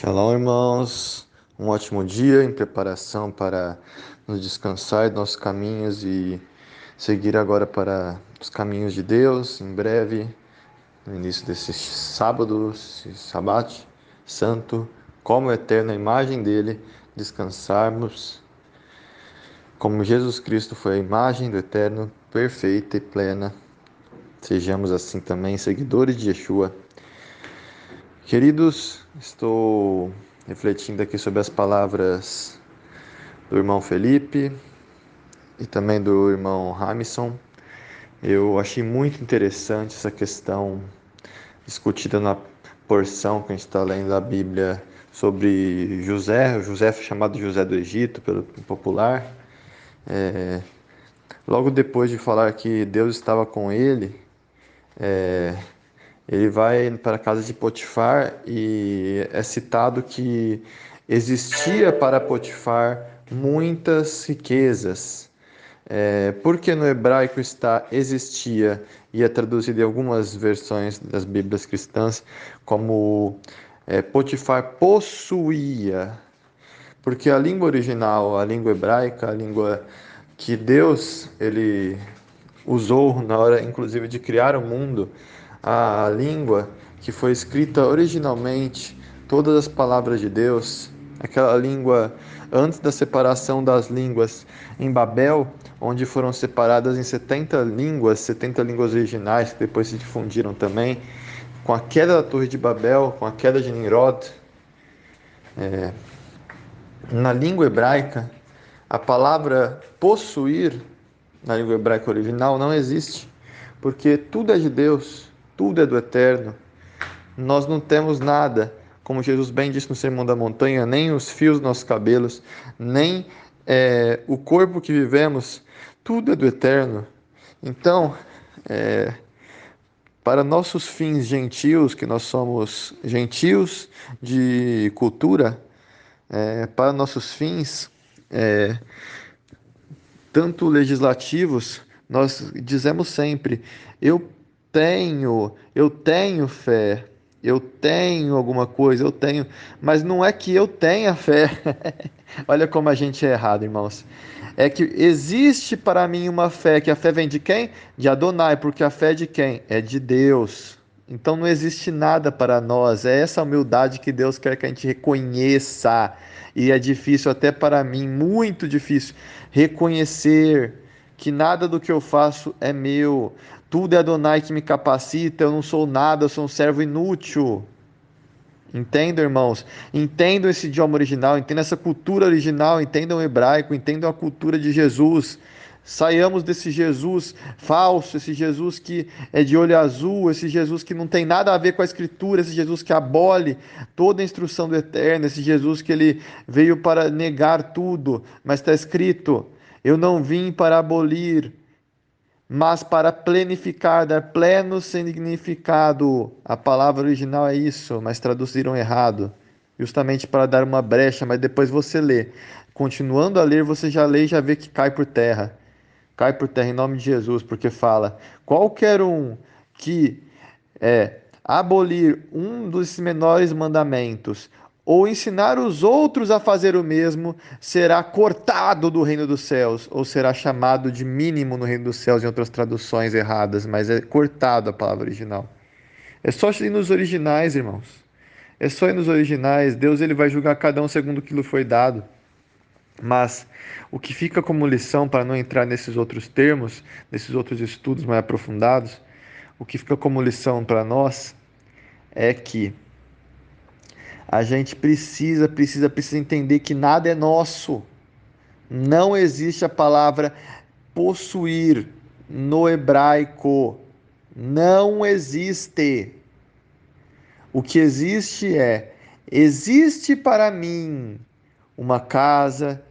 Shalom, irmãos. Um ótimo dia em preparação para nos descansar de nossos caminhos e seguir agora para os caminhos de Deus. Em breve, no início desse sábado, esse sabate santo, como eterna imagem dele, descansarmos como Jesus Cristo foi a imagem do eterno, perfeita e plena. Sejamos assim também seguidores de Yeshua. Queridos, estou refletindo aqui sobre as palavras do irmão Felipe e também do irmão Ramison. Eu achei muito interessante essa questão discutida na porção que a gente está lendo da Bíblia sobre José. O José foi chamado José do Egito pelo popular. Logo depois de falar que Deus estava com ele, ele vai para a casa de Potifar e é citado que existia para Potifar muitas riquezas. Porque no hebraico está existia e é traduzido em algumas versões das Bíblias cristãs como Potifar possuía. Porque a língua original, a língua hebraica, a língua que Deus ele usou na hora, inclusive, de criar o mundo, a língua que foi escrita originalmente, todas as palavras de Deus, aquela língua antes da separação das línguas em Babel, onde foram separadas em 70 línguas originais, que depois se difundiram também, com a queda da Torre de Babel, com a queda de Nimrod. Na língua hebraica, a palavra possuir, na língua hebraica original, não existe, porque tudo é de Deus, tudo é do eterno. Nós não temos nada, como Jesus bem disse no Sermão da Montanha, nem os fios dos nossos cabelos, nem o corpo que vivemos, tudo é do eterno. Então, para nossos fins gentios, que nós somos gentios de cultura, para nossos fins, tanto legislativos, nós dizemos sempre: eu tenho fé, eu tenho alguma coisa, eu tenho, mas não é que eu tenha fé. Olha como a gente é errado, irmãos. É que existe para mim uma fé, que a fé vem de quem? De Adonai, porque a fé é de quem? É de Deus. Então não existe nada para nós. É essa humildade que Deus quer que a gente reconheça. E é difícil até para mim, muito difícil, reconhecer que nada do que eu faço é meu. Tudo é Adonai que me capacita, eu não sou nada, eu sou um servo inútil. Entendam, irmãos? Entendam esse idioma original, entendam essa cultura original, entendam o hebraico, entendam a cultura de Jesus. Saiamos desse Jesus falso, esse Jesus que é de olho azul, esse Jesus que não tem nada a ver com a Escritura, esse Jesus que abole toda a instrução do Eterno, esse Jesus que ele veio para negar tudo, mas está escrito: eu não vim para abolir, mas para plenificar, dar pleno significado. A palavra original é isso, mas traduziram errado, justamente para dar uma brecha, mas depois você lê. Continuando a ler, você já lê e já vê que cai por terra. Cai por terra em nome de Jesus, porque fala: qualquer um que abolir um dos menores mandamentos ou ensinar os outros a fazer o mesmo, será cortado do reino dos céus, ou será chamado de mínimo no reino dos céus, em outras traduções erradas, mas é cortado a palavra original. É só ir nos originais, irmãos. É só ir nos originais. Deus ele vai julgar cada um segundo o que lhe foi dado. Mas o que fica como lição, para não entrar nesses outros termos, nesses outros estudos mais aprofundados, o que fica como lição para nós é que a gente precisa entender que nada é nosso. Não existe a palavra possuir no hebraico. Não existe. O que existe para mim uma casa,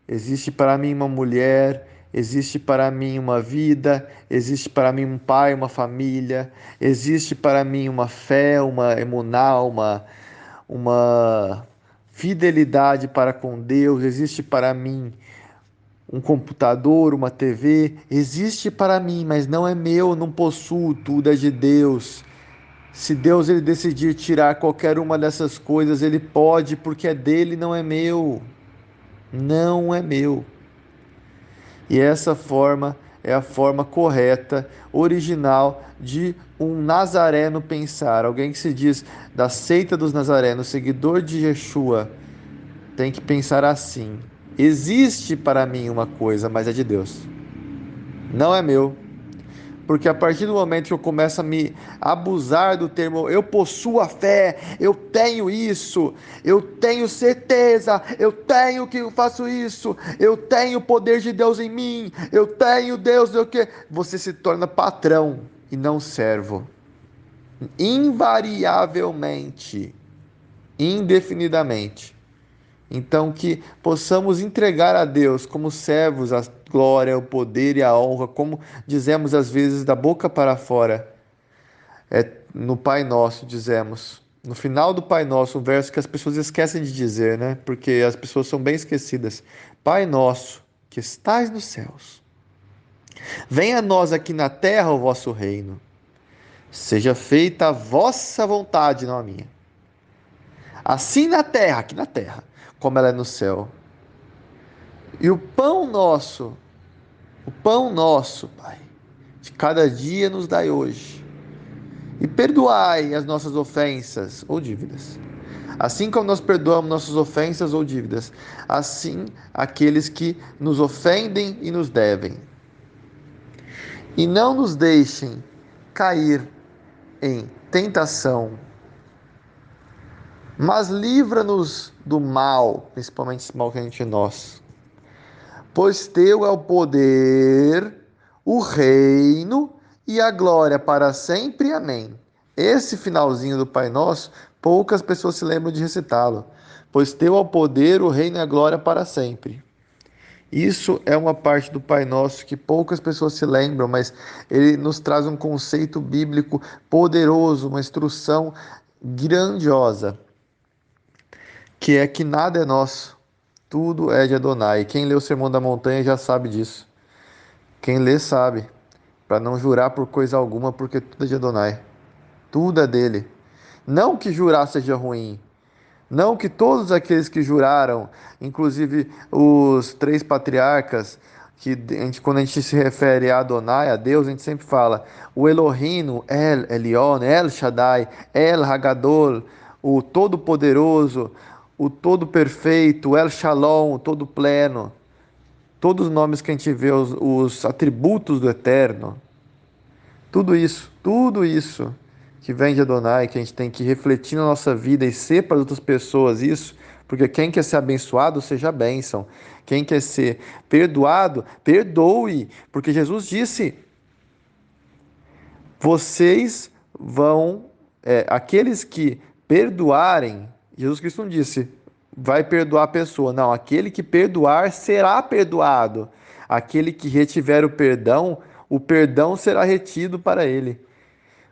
existe para mim uma mulher, existe para mim uma vida, existe para mim um pai, uma família, existe para mim uma fé, uma emuná, uma fidelidade para com Deus, existe para mim um computador, uma TV, existe para mim, mas não é meu, não possuo, tudo é de Deus. Se Deus ele decidir tirar qualquer uma dessas coisas, ele pode, porque é dele, não é meu. Não é meu. E essa forma é a forma correta, original de um nazareno pensar. Alguém que se diz da seita dos nazarenos, seguidor de Yeshua, tem que pensar assim: existe para mim uma coisa, mas é de Deus. Não é meu. Porque a partir do momento que eu começo a me abusar do termo eu possuo a fé, eu tenho isso, eu tenho certeza, eu tenho que eu faço isso, eu tenho o poder de Deus em mim, eu tenho Deus, o que? Você se torna patrão e não servo. Invariavelmente, indefinidamente. Então, que possamos entregar a Deus como servos a glória, o poder e a honra, como dizemos às vezes da boca para fora. No Pai Nosso, dizemos. No final do Pai Nosso, um verso que as pessoas esquecem de dizer, né? Porque as pessoas são bem esquecidas. Pai Nosso, que estais nos céus, venha a nós aqui na terra o vosso reino. Seja feita a vossa vontade, não a minha. Assim na terra, aqui na terra, como ela é no céu. E o pão nosso, Pai, de cada dia nos dai hoje. E perdoai as nossas ofensas ou dívidas. Assim como nós perdoamos nossas ofensas ou dívidas, assim aqueles que nos ofendem e nos devem. E não nos deixem cair em tentação, mas livra-nos do mal, principalmente esse mal que a gente é nós. Pois teu é o poder, o reino e a glória para sempre. Amém. Esse finalzinho do Pai Nosso, poucas pessoas se lembram de recitá-lo. Pois teu é o poder, o reino e a glória para sempre. Isso é uma parte do Pai Nosso que poucas pessoas se lembram, mas ele nos traz um conceito bíblico poderoso, uma instrução grandiosa, que é que nada é nosso, tudo é de Adonai. Quem lê o Sermão da Montanha já sabe disso. Quem lê sabe, para não jurar por coisa alguma, porque tudo é de Adonai. Tudo é dele. Não que jurar seja ruim. Não que todos aqueles que juraram, inclusive os três patriarcas, quando a gente se refere a Adonai, a Deus, a gente sempre fala o Elohim, El Elyon, El Shaddai, El Hagadol, o Todo-Poderoso, o Todo-Perfeito, El Shalom, o Todo-Pleno. Todos os nomes que a gente vê, os atributos do Eterno, tudo isso que vem de Adonai, que a gente tem que refletir na nossa vida e ser para as outras pessoas isso, porque quem quer ser abençoado, seja bênção. Quem quer ser perdoado, perdoe, porque Jesus disse: vocês vão, aqueles que perdoarem, Jesus Cristo não disse, vai perdoar a pessoa, não, aquele que perdoar será perdoado, aquele que retiver o perdão será retido para ele.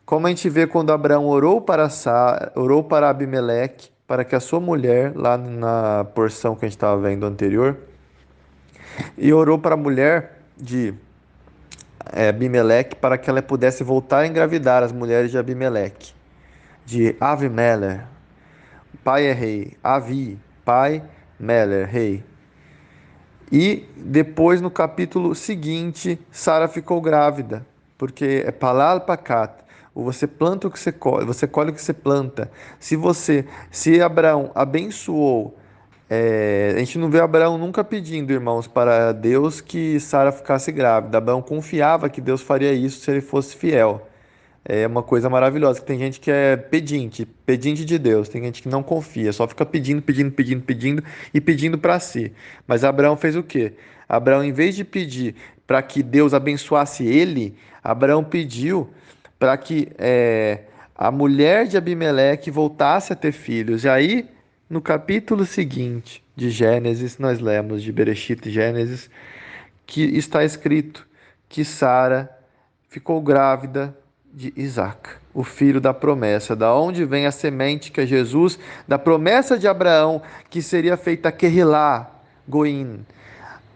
Como a gente vê quando Abraão orou para Abimeleque, para que a sua mulher, lá na porção que a gente estava vendo anterior, e orou para a mulher de Abimeleque para que ela pudesse voltar a engravidar as mulheres de Abimeleque, de Avimelech, pai é rei, Avi, pai, Meler, rei. E depois, no capítulo seguinte, Sara ficou grávida, porque é palal pacat. Ou você planta o que você colhe o que você planta. Se Abraão abençoou, a gente não vê Abraão nunca pedindo, irmãos, para Deus que Sara ficasse grávida. Abraão confiava que Deus faria isso se ele fosse fiel. É uma coisa maravilhosa, que tem gente que é pedinte, pedinte de Deus, tem gente que não confia, só fica pedindo e pedindo para si. Mas Abraão fez o quê? Abraão, em vez de pedir para que Deus abençoasse ele, Abraão pediu para que a mulher de Abimeleque voltasse a ter filhos. E aí, no capítulo seguinte de Gênesis, nós lemos de Bereshit e Gênesis, que está escrito que Sara ficou grávida de Isaac, o filho da promessa, da onde vem a semente que é Jesus, da promessa de Abraão, que seria feita Kehilá, Goim,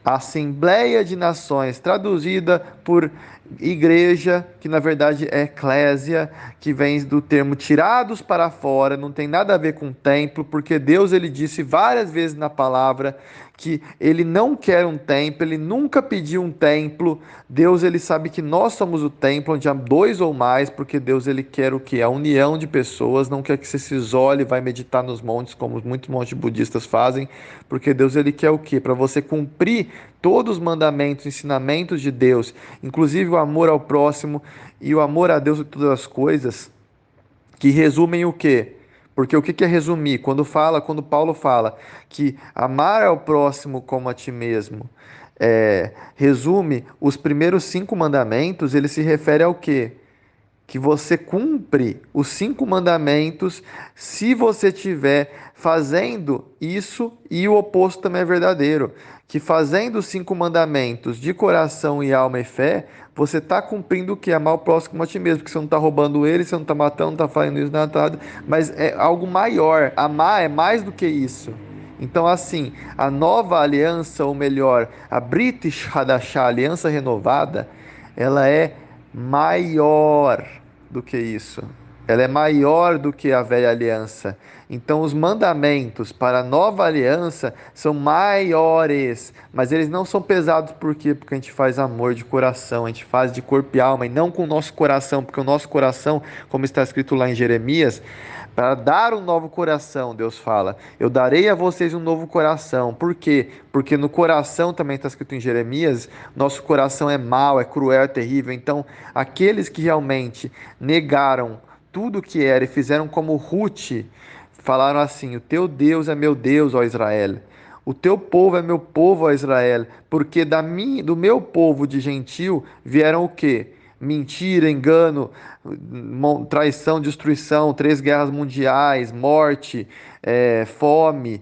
a Assembleia de Nações, traduzida por igreja, que na verdade é eclésia, que vem do termo tirados para fora, não tem nada a ver com templo, porque Deus ele disse várias vezes na palavra que ele não quer um templo, ele nunca pediu um templo. Deus ele sabe que nós somos o templo onde há dois ou mais, porque Deus ele quer o que? A união de pessoas, não quer que você se isole e vai meditar nos montes, como muitos montes budistas fazem, porque Deus ele quer o que? Para você cumprir todos os mandamentos, ensinamentos de Deus, inclusive o amor ao próximo e o amor a Deus e todas as coisas, que resumem o quê? Porque o que é resumir? Quando Paulo fala que amar ao próximo como a ti mesmo, resume os primeiros 5 mandamentos, ele se refere ao quê? Que você cumpre os 5 mandamentos se você estiver fazendo isso, e o oposto também é verdadeiro, que fazendo os 5 mandamentos de coração e alma e fé, você está cumprindo o que? Amar o próximo como a ti mesmo, porque você não está roubando ele, você não está matando, não está fazendo isso, nada, mas é algo maior. Amar é mais do que isso. Então, assim, a nova aliança, ou melhor, a British Hadashah, a aliança renovada, ela é maior do que isso. Ela é maior do que a velha aliança. Então, os mandamentos para a nova aliança são maiores, mas eles não são pesados por quê? Porque a gente faz amor de coração, a gente faz de corpo e alma, e não com o nosso coração, porque o nosso coração, como está escrito lá em Jeremias, para dar um novo coração, Deus fala, eu darei a vocês um novo coração. Por quê? Porque no coração, também está escrito em Jeremias, nosso coração é mau, é cruel, é terrível. Então, aqueles que realmente negaram tudo o que era e fizeram como Ruth, falaram assim: o teu Deus é meu Deus, ó Israel. O teu povo é meu povo, ó Israel, porque do meu povo de gentil vieram o quê? Mentira, engano, traição, destruição, 3 guerras mundiais, morte, fome,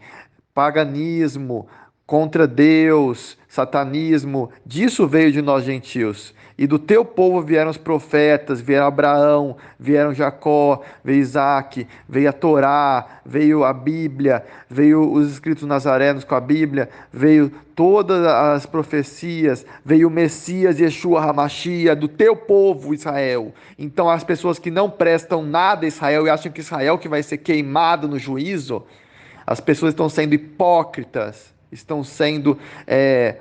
paganismo, contra Deus, satanismo. Disso veio de nós gentios. E do teu povo vieram os profetas, vieram Abraão, vieram Jacó, veio Isaac, veio a Torá, veio a Bíblia, veio os escritos nazarenos com a Bíblia, veio todas as profecias, veio o Messias, Yeshua HaMashiach, do teu povo Israel. Então as pessoas que não prestam nada a Israel e acham que Israel que vai ser queimado no juízo, as pessoas estão sendo hipócritas, estão sendo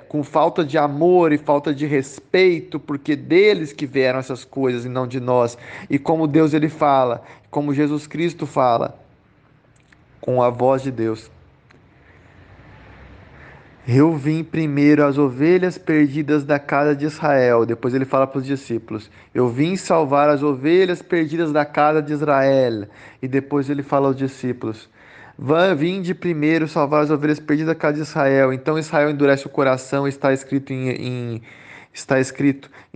com falta de amor e falta de respeito, porque deles que vieram essas coisas e não de nós. E como Deus ele fala, como Jesus Cristo fala, com a voz de Deus. Eu vim primeiro as ovelhas perdidas da casa de Israel. Depois ele fala para os discípulos: eu vim salvar as ovelhas perdidas da casa de Israel. E depois ele fala aos discípulos: vinde primeiro salvar as ovelhas perdidas da casa de Israel. Então Israel endurece o coração. Está escrito em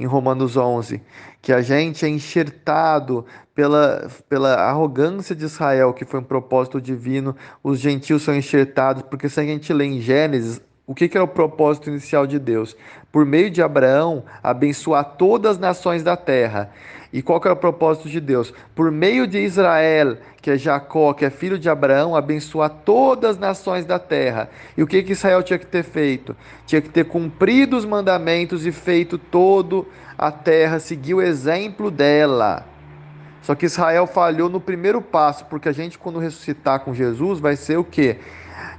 Romanos 11 que a gente é enxertado pela arrogância de Israel, que foi um propósito divino. Os gentios são enxertados, porque se a gente lê em Gênesis, o que era o propósito inicial de Deus? Por meio de Abraão, abençoar todas as nações da terra. E qual que era o propósito de Deus? Por meio de Israel, que é Jacó, que é filho de Abraão, abençoar todas as nações da terra. E o que Israel tinha que ter feito? Tinha que ter cumprido os mandamentos e feito toda a terra seguir o exemplo dela. Só que Israel falhou no primeiro passo, porque a gente, quando ressuscitar com Jesus, vai ser o quê?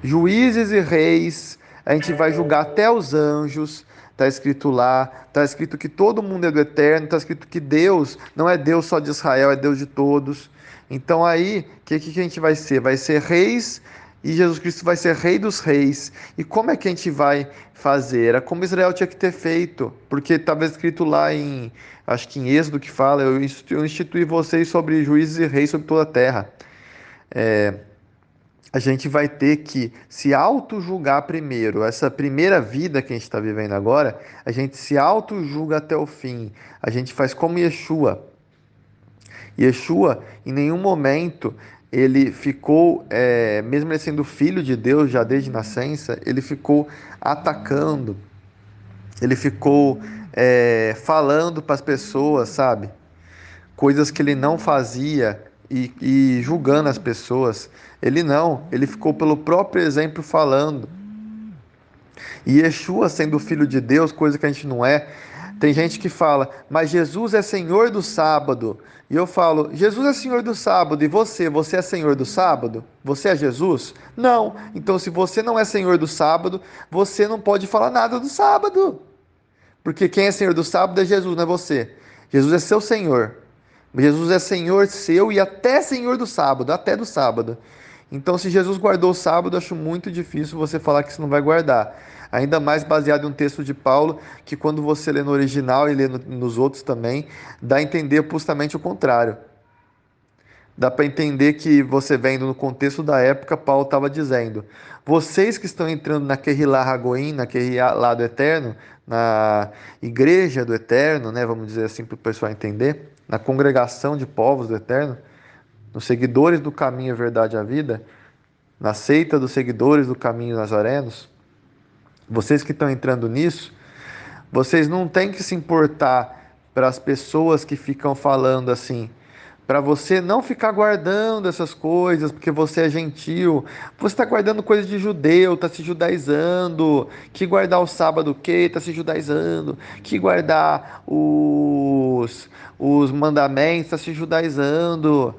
Juízes e reis, a gente vai julgar até os anjos. Está escrito lá, está escrito que todo mundo é do eterno, está escrito que Deus não é Deus só de Israel, é Deus de todos. Então aí, o que a gente vai ser? Vai ser reis, e Jesus Cristo vai ser rei dos reis. E como é que a gente vai fazer? Era como Israel tinha que ter feito, porque estava escrito lá acho que em Êxodo que fala: eu instituí vocês sobre juízes e reis sobre toda a terra. A gente vai ter que se auto-julgar primeiro. Essa primeira vida que a gente está vivendo agora, a gente se auto-julga até o fim. A gente faz como Yeshua. Yeshua, em nenhum momento, ele ficou, mesmo ele sendo filho de Deus já desde nascença, ele ficou atacando, ele ficou falando para as pessoas, sabe? Coisas que ele não fazia e julgando as pessoas. Ele não, ele ficou pelo próprio exemplo falando. E Yeshua, sendo filho de Deus, coisa que a gente não é, Tem gente que fala, mas Jesus é Senhor do sábado. E eu falo, Jesus é Senhor do sábado. E você? Você é Senhor do sábado? Você é Jesus? Não. Então, se você não é Senhor do sábado, você não pode falar nada do sábado. Porque quem é Senhor do sábado é Jesus, não é você. Jesus é seu Senhor. Jesus é Senhor seu e até Senhor do sábado, até do sábado. Então, se Jesus guardou o sábado, acho muito difícil você falar que você não vai guardar. Ainda mais baseado em um texto de Paulo, que quando você lê no original e lê nos outros também, dá a entender justamente o contrário. Dá para entender que você vendo no contexto da época, Paulo estava dizendo: vocês que estão entrando na Kehillah Hagoim, na Kehillah do Eterno, na igreja do Eterno, né, vamos dizer assim para o pessoal entender, na congregação de povos do Eterno, nos seguidores do caminho, a verdade e a vida, na seita dos seguidores do caminho nazarenos, vocês que estão entrando nisso, vocês não têm que se importar para as pessoas que ficam falando assim, para você não ficar guardando essas coisas, porque você é gentil. Você está guardando coisas de judeu, está se judaizando. Que guardar o sábado o quê? Está se judaizando. Que guardar os mandamentos, está se judaizando.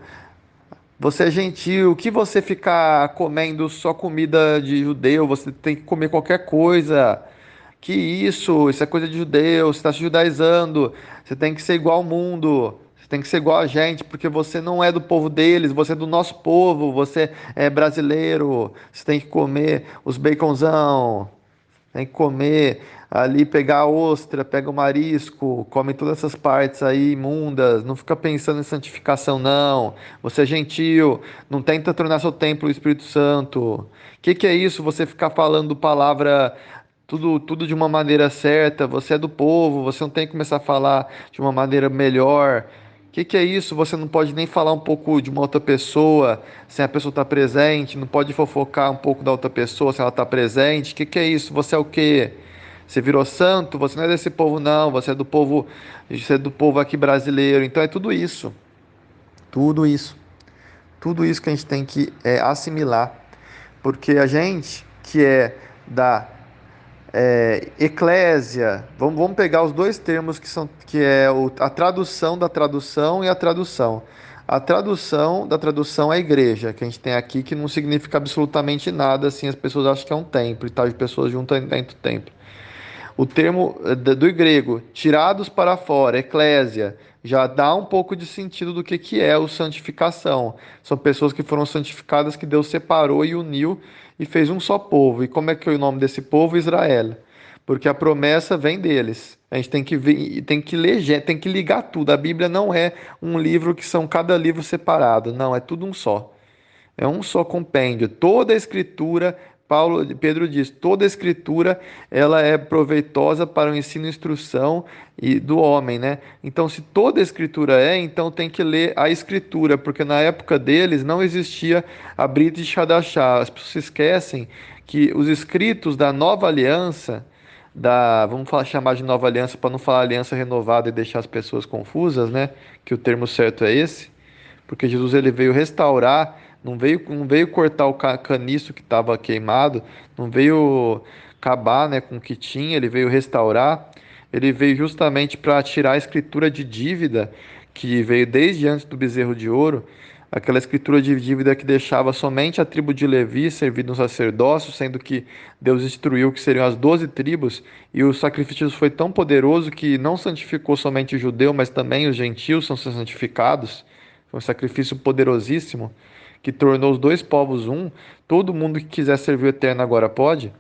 Você é gentil, que você ficar comendo só comida de judeu, você tem que comer qualquer coisa. Que isso é coisa de judeu, você está se judaizando, você tem que ser igual ao mundo, você tem que ser igual a gente, porque você não é do povo deles, você é do nosso povo, você é brasileiro, você tem que comer os baconzão, tem que comer ali, pegar a ostra, pega o marisco, come todas essas partes aí imundas, não fica pensando em santificação, não. Você é gentil, não tenta tornar seu templo o Espírito Santo. Que é isso? Você ficar falando palavra tudo de uma maneira certa, você é do povo, você não tem que começar a falar de uma maneira melhor. Que é isso? Você não pode nem falar um pouco de uma outra pessoa sem a pessoa estar presente, não pode fofocar um pouco da outra pessoa se ela está presente. Que é isso? Você é o quê? Você virou santo? Você não é desse povo, não. Você é do povo aqui brasileiro. Então é tudo isso. Tudo isso. Tudo isso que a gente tem que assimilar. Porque a gente que é da eclésia, vamos pegar os dois termos que é a tradução da tradução e a tradução. A tradução da tradução é a igreja, que a gente tem aqui, que não significa absolutamente nada, assim, as pessoas acham que é um templo e tal, de pessoas juntas dentro do templo. O termo do grego, tirados para fora, eclésia, já dá um pouco de sentido do que é o santificação. São pessoas que foram santificadas, que Deus separou e uniu e fez um só povo. E como é que é o nome desse povo? Israel. Porque a promessa vem deles. A gente tem que ler, tem que ligar tudo. A Bíblia não é um livro que são cada livro separado. Não, é tudo um só. É um só compêndio. Toda a escritura, Pedro diz, toda a escritura ela é proveitosa para o ensino e instrução do homem, né? Então, se toda a escritura então tem que ler a escritura, porque na época deles não existia a Brit Hadashah. As pessoas se esquecem que os escritos da nova aliança, chamar de nova aliança para não falar aliança renovada e deixar as pessoas confusas, né? Que o termo certo é esse, porque Jesus ele veio restaurar, não veio cortar o caniço que estava queimado, não veio acabar, né, com o que tinha, ele veio restaurar, ele veio justamente para tirar a escritura de dívida que veio desde antes do bezerro de ouro, aquela escritura de dívida que deixava somente a tribo de Levi servir no sacerdócio, sendo que Deus instruiu que seriam as 12 tribos, e o sacrifício foi tão poderoso que não santificou somente o judeu, mas também os gentios são santificados. Foi um sacrifício poderosíssimo que tornou os dois povos um. Todo mundo que quiser servir o Eterno agora pode.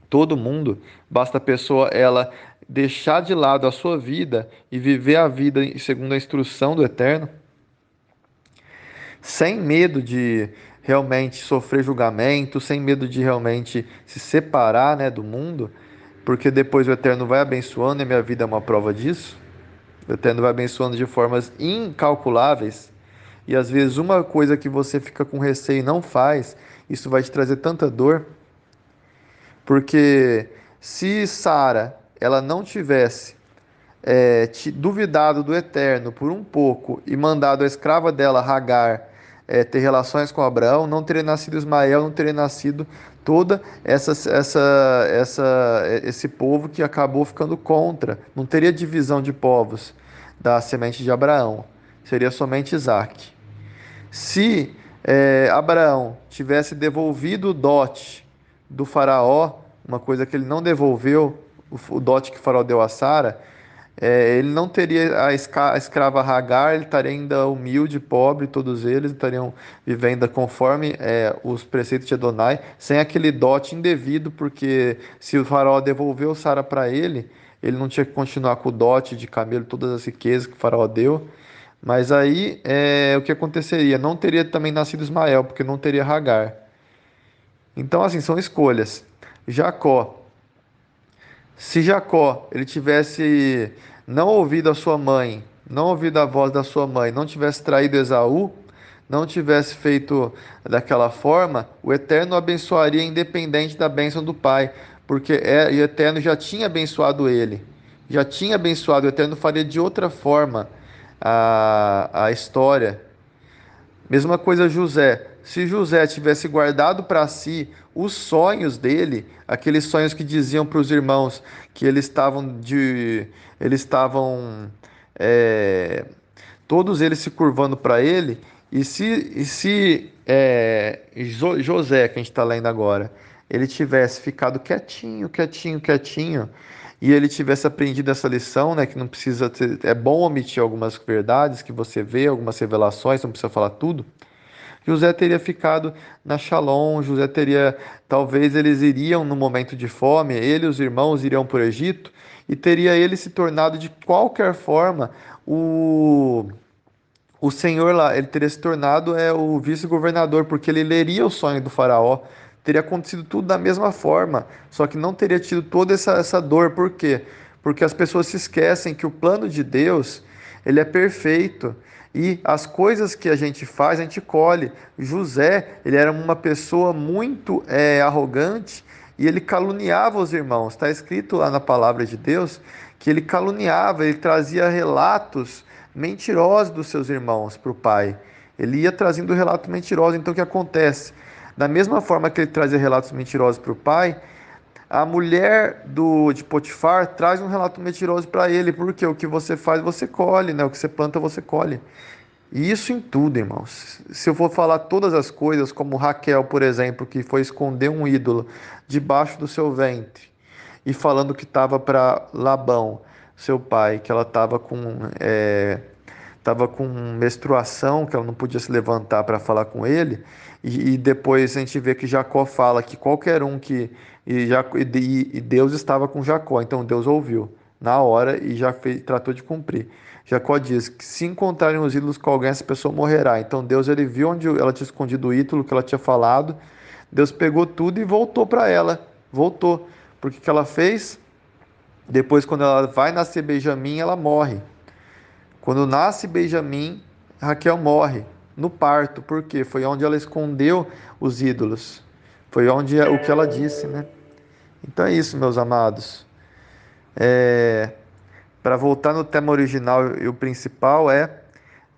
Todo mundo. Basta a pessoa ela deixar de lado a sua vida e viver a vida segundo a instrução do Eterno, sem medo de realmente sofrer julgamento, sem medo de realmente se separar, né, do mundo, porque depois o Eterno vai abençoando e a minha vida é uma prova disso. O Eterno vai abençoando de formas incalculáveis. E às vezes uma coisa que você fica com receio e não faz, isso vai te trazer tanta dor, porque se Sara ela não tivesse duvidado do Eterno por um pouco e mandado a escrava dela, Hagar, ter relações com Abraão, não teria nascido Ismael, não teria nascido toda esse povo que acabou ficando contra. Não teria divisão de povos da semente de Abraão. Seria somente Isaac. Se Abraão tivesse devolvido o dote do faraó, uma coisa que ele não devolveu, o dote que o faraó deu a Sara, ele não teria a escrava Hagar, ele estaria ainda humilde, pobre, todos eles estariam vivendo conforme os preceitos de Adonai, sem aquele dote indevido, porque se o faraó devolveu Sara para ele, ele não tinha que continuar com o dote de camelo, todas as riquezas que o faraó deu. Mas aí o que aconteceria? Não teria também nascido Ismael, porque não teria Hagar. Então, assim, são escolhas. Jacó. Se Jacó ele tivesse não ouvido a sua mãe, não ouvido a voz da sua mãe, não tivesse traído Esaú, não tivesse feito daquela forma, o Eterno o abençoaria independente da bênção do pai, porque o Eterno já tinha abençoado ele, já tinha abençoado, o Eterno faria de outra forma a história. Mesma coisa José. Se José tivesse guardado para si os sonhos dele, aqueles sonhos que diziam para os irmãos que eles estavam é, todos eles se curvando para ele, e se José, que a gente está lendo agora, ele tivesse ficado quietinho, quietinho, quietinho, e ele tivesse aprendido essa lição, né, que não precisa ter, é bom omitir algumas verdades que você vê, algumas revelações, não precisa falar tudo. José teria ficado na Shalom, José teria, talvez eles iriam no momento de fome, ele e os irmãos iriam para o Egito, e teria ele se tornado de qualquer forma o o senhor lá, ele teria se tornado o vice-governador, porque ele leria o sonho do faraó. Teria acontecido tudo da mesma forma, só que não teria tido toda essa dor. Por quê? Porque as pessoas se esquecem que o plano de Deus, ele é perfeito. E as coisas que a gente faz, a gente colhe. José, ele era uma pessoa muito arrogante e ele caluniava os irmãos. Está escrito lá na palavra de Deus que ele caluniava, ele trazia relatos mentirosos dos seus irmãos para o pai. Ele ia trazendo relatos mentirosos. Então o que acontece? Da mesma forma que ele trazia relatos mentirosos para o pai, a mulher de Potifar traz um relato mentiroso para ele, porque o que você faz, você colhe, né? O que você planta, você colhe. E isso em tudo, irmãos. Se eu for falar todas as coisas, como Raquel, por exemplo, que foi esconder um ídolo debaixo do seu ventre, e falando que estava para Labão, seu pai, que ela estava com menstruação, que ela não podia se levantar para falar com ele, e depois a gente vê que Jacó fala que qualquer um que. E Deus estava com Jacó, então Deus ouviu na hora e já tratou de cumprir. Jacó diz que se encontrarem os ídolos com alguém, essa pessoa morrerá. Então Deus ele viu onde ela tinha escondido o ídolo que ela tinha falado. Deus pegou tudo e voltou para ela. Voltou. Porque o que ela fez? Depois, quando ela vai nascer Benjamim, ela morre. Quando nasce Benjamim, Raquel morre no parto. Por quê? Foi onde ela escondeu os ídolos. Foi onde o que ela disse, né? Então é isso, meus amados. Para voltar no tema original, e o principal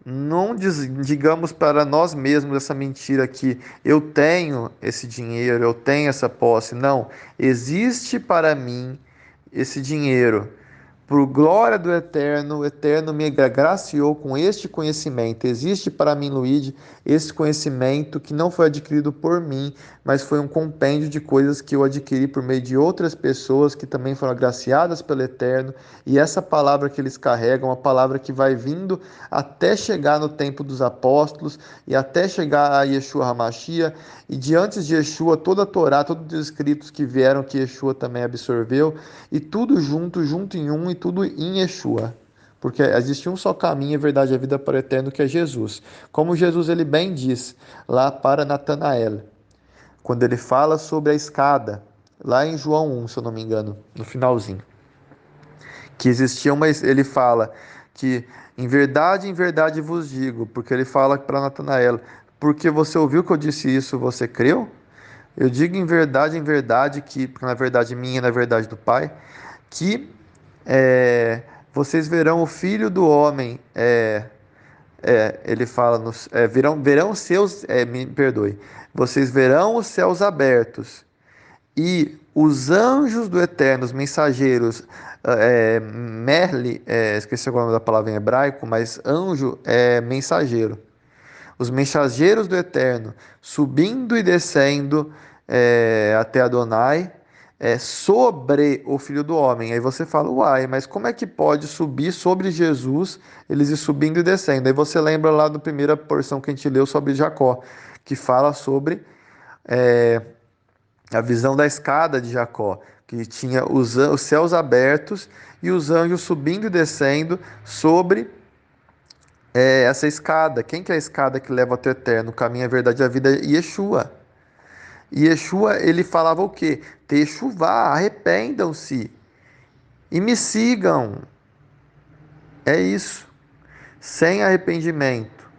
não digamos para nós mesmos essa mentira que eu tenho esse dinheiro, eu tenho essa posse. Não, existe para mim esse dinheiro. Por glória do Eterno, o Eterno me agraciou com este conhecimento. Existe para mim, Luíde, esse conhecimento que não foi adquirido por mim, mas foi um compêndio de coisas que eu adquiri por meio de outras pessoas que também foram agraciadas pelo Eterno. E essa palavra que eles carregam, uma palavra que vai vindo até chegar no tempo dos apóstolos e até chegar a Yeshua HaMashiach. E diante de Yeshua, toda a Torá, todos os escritos que vieram, que Yeshua também absorveu, e tudo junto, junto em um, e tudo em Yeshua. Porque existe um só caminho, a verdade e a vida para o eterno, que é Jesus. Como Jesus ele bem diz lá para Natanael, quando ele fala sobre a escada, lá em João 1, se eu não me engano, no finalzinho, que existia uma, ele fala que em verdade vos digo, porque ele fala para Natanael, porque você ouviu que eu disse isso, você creu? Eu digo em verdade, que, porque na verdade minha, na verdade do Pai, que vocês verão o Filho do Homem Ele fala, verão seus, me perdoe, vocês verão os céus abertos e os anjos do Eterno, os mensageiros, Merli, esqueci o nome da palavra em hebraico, mas anjo é mensageiro. Os mensageiros do Eterno subindo e descendo até Adonai, sobre o Filho do Homem. Aí você fala, uai, mas como é que pode subir sobre Jesus, eles ir subindo e descendo? Aí você lembra lá da primeira porção que a gente leu sobre Jacó, que fala sobre a visão da escada de Jacó, que tinha os céus abertos e os anjos subindo e descendo sobre essa escada. Quem que é a escada que leva ao eterno? O caminho, a verdade e a vida é Yeshua. E Yeshua, ele falava o quê? Techuvá, arrependam-se e me sigam. É isso. Sem arrependimento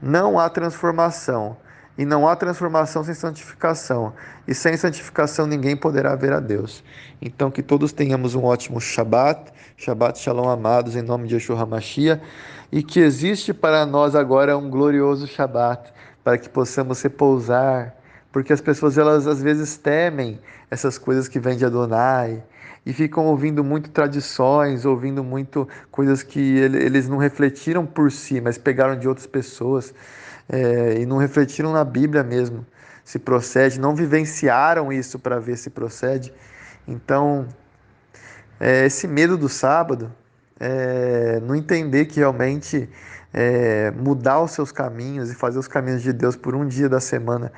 não há transformação. E não há transformação sem santificação. E sem santificação ninguém poderá ver a Deus. Então que todos tenhamos um ótimo Shabat. Shabat Shalom, amados, em nome de Yeshua HaMashiach. E que existe para nós agora um glorioso Shabat, para que possamos repousar. Porque as pessoas, elas às vezes temem essas coisas que vêm de Adonai. E ficam ouvindo muito tradições, ouvindo muito coisas que eles não refletiram por si, mas pegaram de outras pessoas, e não refletiram na Bíblia mesmo, se procede, não vivenciaram isso para ver se procede. Então, esse medo do sábado, não entender que realmente mudar os seus caminhos e fazer os caminhos de Deus por um dia da semana,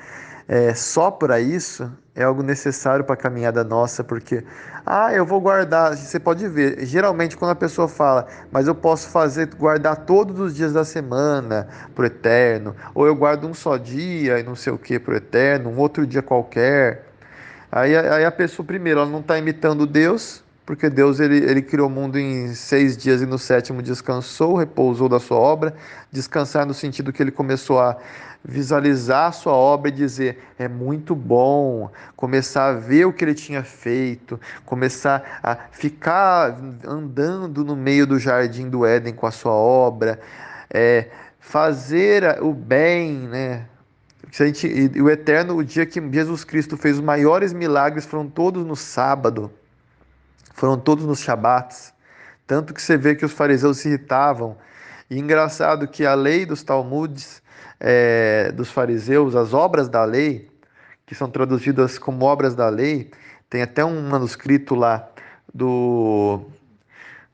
só para isso, é algo necessário para a caminhada nossa, porque, eu vou guardar, você pode ver, geralmente quando a pessoa fala, mas eu posso guardar todos os dias da semana pro eterno, ou eu guardo um só dia e não sei o que pro eterno, um outro dia qualquer. Aí a pessoa, primeiro, ela não está imitando Deus, porque Deus ele criou o mundo em 6 dias e no sétimo descansou, repousou da sua obra. Descansar no sentido que ele começou a visualizar a sua obra e dizer, é muito bom, começar a ver o que ele tinha feito, começar a ficar andando no meio do jardim do Éden com a sua obra, fazer o bem, né? Se a gente, e o eterno, o dia que Jesus Cristo fez os maiores milagres foram todos no sábado, foram todos nos Shabats. Tanto que você vê que os fariseus se irritavam. E engraçado que a lei dos Talmudes, dos fariseus, as obras da lei, que são traduzidas como obras da lei, tem até um manuscrito do,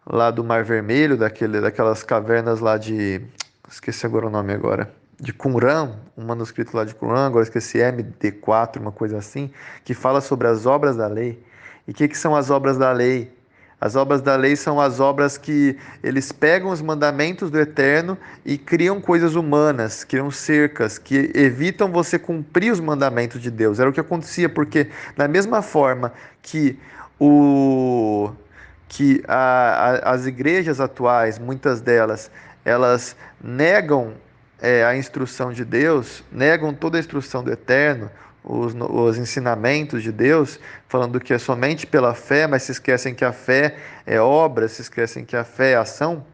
lá do Mar Vermelho, daquelas cavernas lá de. Esqueci agora o nome agora. De Qumran, um manuscrito lá de Qumran, agora esqueci, MD4, uma coisa assim, que fala sobre as obras da lei. E o que são as obras da lei? As obras da lei são as obras que eles pegam os mandamentos do Eterno e criam coisas humanas, criam cercas que evitam você cumprir os mandamentos de Deus. Era o que acontecia, porque da mesma forma que o as igrejas atuais, muitas delas, elas negam a instrução de Deus, negam toda a instrução do Eterno, os ensinamentos de Deus, falando que é somente pela fé, mas se esquecem que a fé é obra, se esquecem que a fé é ação.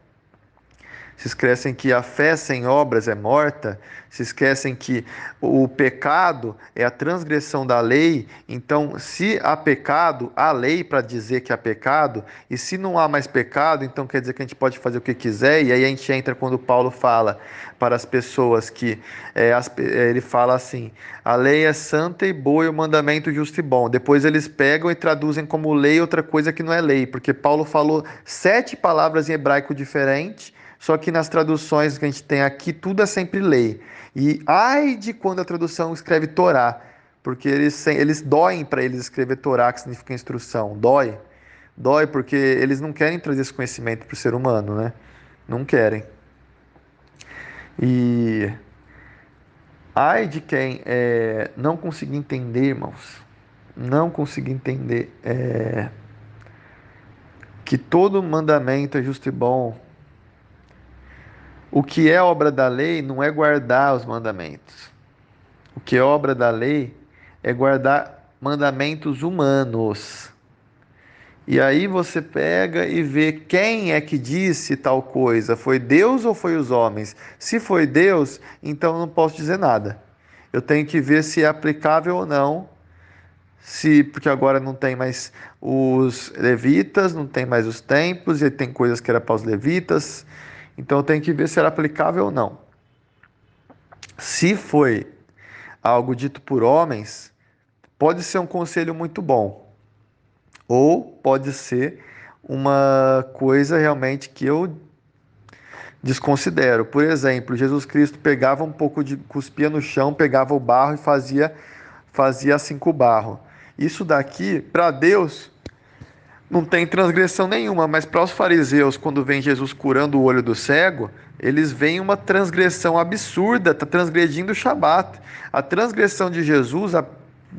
Se esquecem que a fé sem obras é morta, se esquecem que o pecado é a transgressão da lei. Então, se há pecado, há lei para dizer que há pecado, e se não há mais pecado, então quer dizer que a gente pode fazer o que quiser, e aí a gente entra quando Paulo fala para as pessoas que ele fala assim: a lei é santa e boa e o mandamento justo e bom. Depois eles pegam e traduzem como lei outra coisa que não é lei, porque Paulo falou 7 palavras em hebraico diferentes. Só que nas traduções que a gente tem aqui, tudo é sempre lei. E ai de quando a tradução escreve Torá, porque eles doem para eles escrever Torá, que significa instrução. Dói. Dói porque eles não querem trazer esse conhecimento para o ser humano, né? Não querem. E ai de quem não conseguir entender, irmãos. Não conseguir entender que todo mandamento é justo e bom. O que é obra da lei não é guardar os mandamentos. O que é obra da lei é guardar mandamentos humanos. E aí você pega e vê quem é que disse tal coisa. Foi Deus ou foi os homens? Se foi Deus, então eu não posso dizer nada. Eu tenho que ver se é aplicável ou não. Se, porque agora não tem mais os levitas, não tem mais os templos, e tem coisas que era para os levitas. Então eu tenho que ver se era aplicável ou não. Se foi algo dito por homens, pode ser um conselho muito bom, ou pode ser uma coisa realmente que eu desconsidero. Por exemplo, Jesus Cristo pegava um pouco de, cuspia no chão, pegava o barro e fazia assim com o barro. Isso daqui, para Deus, não tem transgressão nenhuma, mas para os fariseus, quando vem Jesus curando o olho do cego, eles veem uma transgressão absurda, está transgredindo o Shabat. A transgressão de Jesus,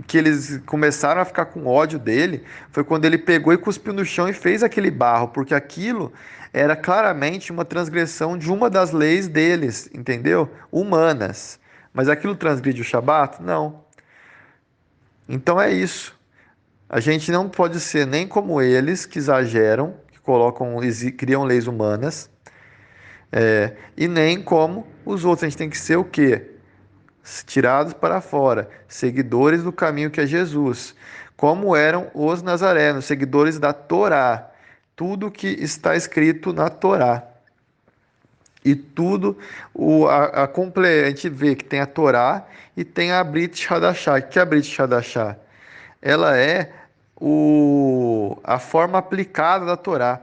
que eles começaram a ficar com ódio dele, foi quando ele pegou e cuspiu no chão e fez aquele barro, porque aquilo era claramente uma transgressão de uma das leis deles, entendeu? Humanas. Mas aquilo transgride o Shabat? Não. Então é isso. A gente não pode ser nem como eles, que exageram, que colocam, criam leis humanas, e nem como os outros. A gente tem que ser o quê? Tirados para fora, seguidores do caminho que é Jesus, como eram os nazarenos, seguidores da Torá, tudo que está escrito na Torá. E tudo, a gente vê que tem a Torá e tem a Brit Hadashah. O que é a Brit Hadashah? Ela é a forma aplicada da Torá.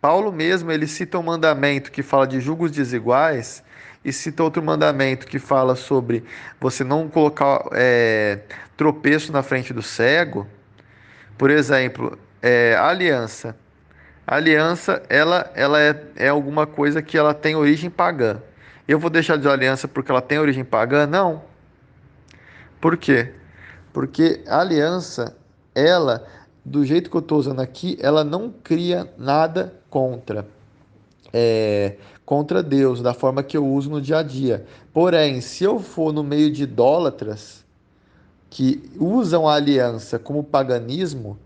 Paulo mesmo, ele cita um mandamento que fala de julgos desiguais e cita outro mandamento que fala sobre você não colocar tropeço na frente do cego. Por exemplo, a aliança. A aliança, ela é alguma coisa que ela tem origem pagã. Eu vou deixar de aliança porque ela tem origem pagã? Não. Por quê? Porque a aliança, ela, do jeito que eu estou usando aqui, ela não cria nada contra Deus, da forma que eu uso no dia a dia. Porém, se eu for no meio de idólatras que usam a aliança como paganismo,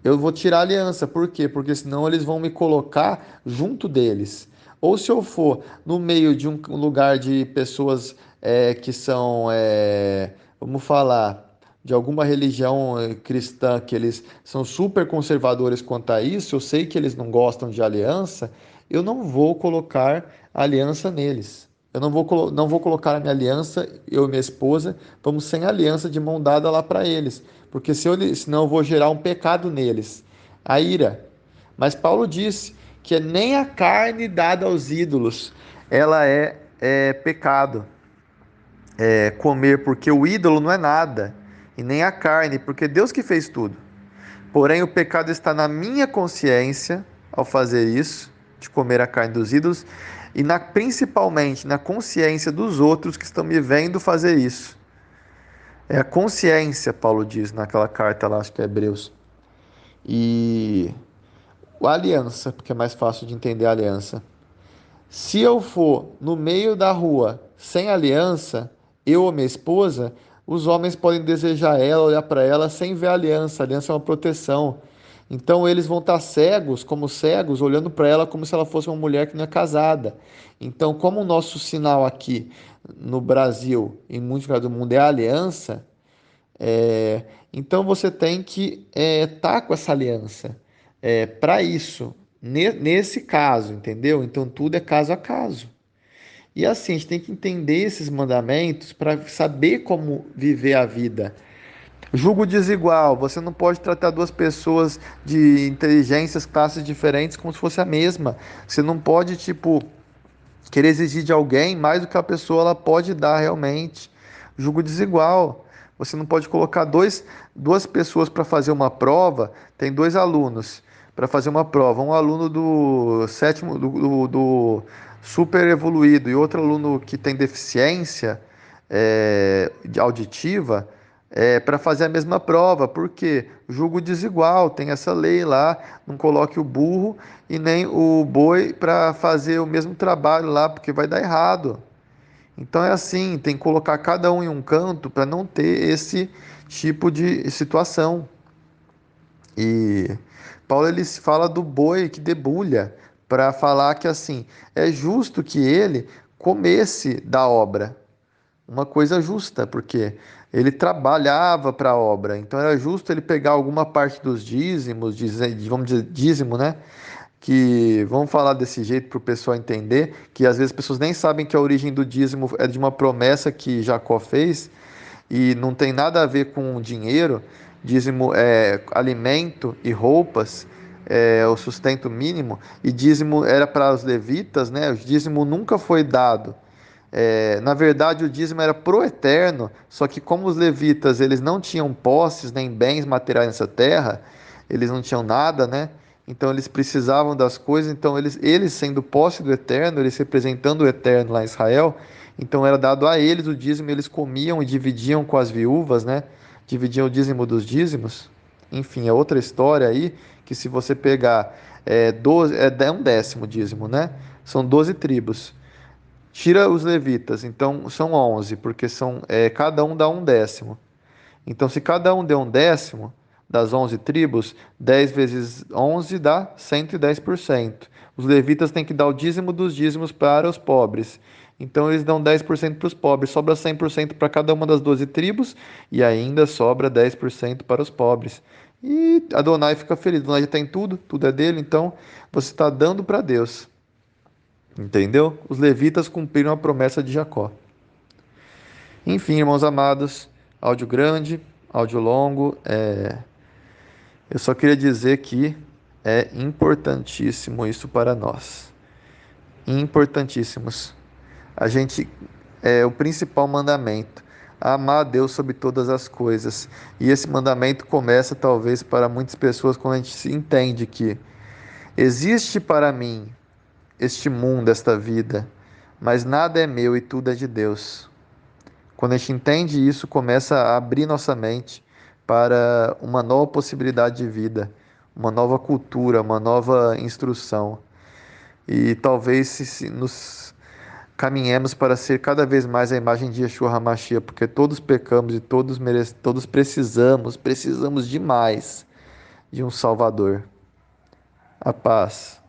eu vou tirar a aliança. Por quê? Porque senão eles vão me colocar junto deles. Ou se eu for no meio de um lugar de pessoas que são, vamos falar, de alguma religião cristã, que eles são super conservadores quanto a isso, eu sei que eles não gostam de aliança, eu não vou colocar aliança neles. Eu não vou colocar a minha aliança, eu e minha esposa, vamos sem aliança de mão dada lá para eles. Porque senão eu vou gerar um pecado neles, a ira. Mas Paulo disse que nem a carne dada aos ídolos, ela é pecado. Comer, porque o ídolo não é nada, e nem a carne, porque Deus que fez tudo. Porém, o pecado está na minha consciência ao fazer isso, de comer a carne dos ídolos, e principalmente na consciência dos outros que estão me vendo fazer isso. É a consciência, Paulo diz naquela carta lá, acho que é Hebreus. E a aliança, porque é mais fácil de entender a aliança. Se eu for no meio da rua sem aliança, eu ou minha esposa, os homens podem desejar ela, olhar para ela sem ver a aliança. A aliança é uma proteção. Então eles vão estar cegos, como cegos, olhando para ela como se ela fosse uma mulher que não é casada. Então, como o nosso sinal aqui no Brasil, em muitos lugares do mundo, é a aliança, então você tem que estar com essa aliança para isso, nesse caso, entendeu? Então tudo é caso a caso. E assim, a gente tem que entender esses mandamentos para saber como viver a vida. Julgo desigual, você não pode tratar duas pessoas de inteligências, classes diferentes como se fosse a mesma. Você não pode, tipo, querer exigir de alguém mais do que a pessoa ela pode dar realmente. Julgo desigual. Você não pode colocar duas pessoas para fazer uma prova. Tem dois alunos para fazer uma prova. Um aluno do sétimo, do super evoluído e outro aluno que tem deficiência auditiva para fazer a mesma prova. Por quê? Julgo desigual, tem essa lei lá, não coloque o burro e nem o boi para fazer o mesmo trabalho lá, porque vai dar errado. Então é assim, tem que colocar cada um em um canto para não ter esse tipo de situação. E Paulo ele fala do boi que debulha para falar que assim é justo que ele comesse da obra, uma coisa justa, porque ele trabalhava para a obra, então era justo ele pegar alguma parte dos dízimos, vamos dizer dízimo, né? Que vamos falar desse jeito para o pessoal entender, que às vezes as pessoas nem sabem que a origem do dízimo é de uma promessa que Jacó fez e não tem nada a ver com dinheiro. Dízimo é alimento e roupas, é o sustento mínimo, e dízimo era para os levitas, né? O dízimo nunca foi dado. Na verdade, o dízimo era pro eterno, só que como os levitas eles não tinham posses nem bens materiais nessa terra, eles não tinham nada, né? Então eles precisavam das coisas, então eles sendo posse do eterno, eles representando o eterno lá em Israel, então era dado a eles o dízimo, eles comiam e dividiam com as viúvas, né? Dividiam o dízimo dos dízimos. Enfim, é outra história aí, que se você pegar 12, é um décimo dízimo, né? São 12 tribos. Tira os levitas, então são 11, porque cada um dá um décimo. Então, se cada um deu um décimo das 11 tribos, 10 vezes 11 dá 110%. Os levitas têm que dar o dízimo dos dízimos para os pobres. Então, eles dão 10% para os pobres, sobra 100% para cada uma das 12 tribos e ainda sobra 10% para os pobres. E Adonai fica feliz. Adonai já tem tudo, tudo é dele, então você está dando para Deus. Entendeu? Os levitas cumpriram a promessa de Jacó. Enfim, irmãos amados, áudio grande, áudio longo, eu só queria dizer que é importantíssimo isso para nós. Importantíssimos. A gente é o principal mandamento, amar a Deus sobre todas as coisas. E esse mandamento começa talvez para muitas pessoas quando a gente se entende que existe para mim este mundo, esta vida, mas nada é meu e tudo é de Deus. Quando a gente entende isso, começa a abrir nossa mente para uma nova possibilidade de vida, uma nova cultura, uma nova instrução. E talvez se nos caminhemos para ser cada vez mais a imagem de Yeshua HaMashiach, porque todos pecamos e todos precisamos demais de um Salvador. A paz.